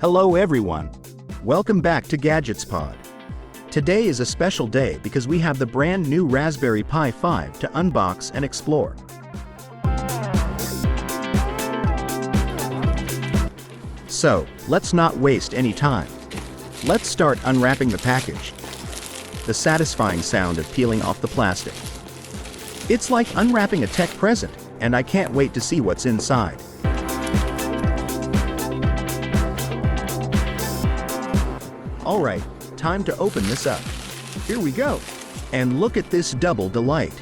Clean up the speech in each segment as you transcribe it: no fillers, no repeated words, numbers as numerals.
Hello everyone. Welcome back to Gadgets Pod. Today is a special day because we have the brand new Raspberry Pi 5 to unbox and explore. So, let's not waste any time. Let's start unwrapping the package. The satisfying sound of peeling off the plastic. It's like unwrapping a tech present, and I can't wait to see what's inside. Alright, time to open this up. Here we go. And look at this double delight.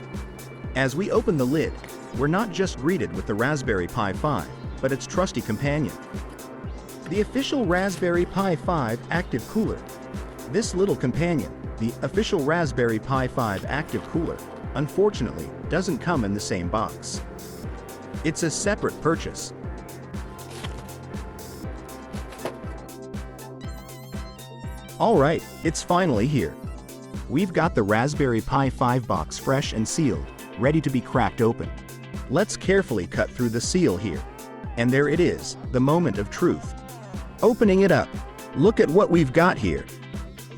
As we open the lid, we're not just greeted with the Raspberry Pi 5, but its trusty companion. The official Raspberry Pi 5 Active Cooler. This little companion, the official Raspberry Pi 5 Active Cooler, unfortunately, doesn't come in the same box. It's a separate purchase. Alright, it's finally here. We've got the Raspberry Pi 5 box fresh and sealed, ready to be cracked open. Let's carefully cut through the seal here. And there it is, the moment of truth. Opening it up, look at what we've got here.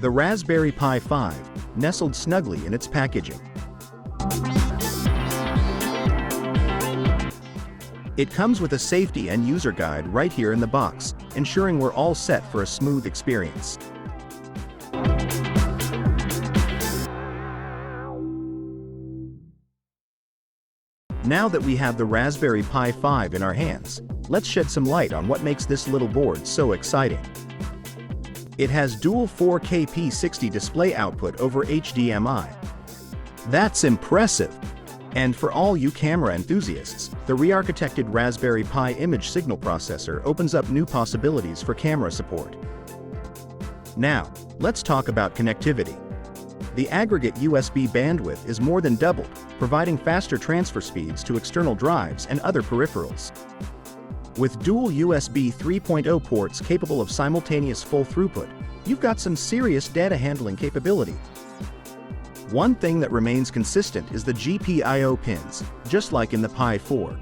The Raspberry Pi 5, nestled snugly in its packaging. It comes with a safety and user guide right here in the box, ensuring we're all set for a smooth experience. Now that we have the Raspberry Pi 5 in our hands, let's shed some light on what makes this little board so exciting. It has dual 4K P60 display output over HDMI. That's impressive! And for all you camera enthusiasts, the re-architected Raspberry Pi image signal processor opens up new possibilities for camera support. Now, let's talk about connectivity. The aggregate USB bandwidth is more than doubled, providing faster transfer speeds to external drives and other peripherals. With dual USB 3.0 ports capable of simultaneous full throughput, you've got some serious data handling capability. One thing that remains consistent is the GPIO pins, just like in the Pi 4.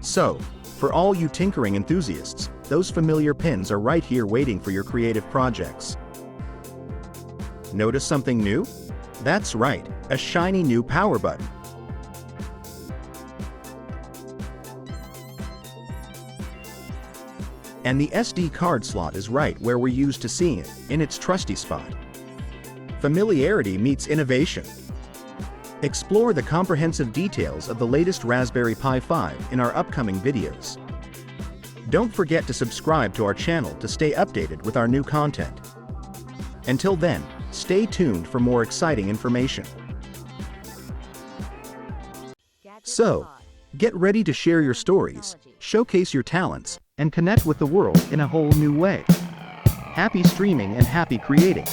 So, for all you tinkering enthusiasts, those familiar pins are right here waiting for your creative projects. Notice something new? That's right, a shiny new power button. And the SD card slot is right where we're used to seeing it, in its trusty spot. Familiarity meets innovation. Explore the comprehensive details of the latest Raspberry Pi 5 in our upcoming videos. Don't forget to subscribe to our channel to stay updated with our new content. Until then, stay tuned for more exciting information. So, get ready to share your stories, showcase your talents, and connect with the world in a whole new way. Happy streaming and happy creating!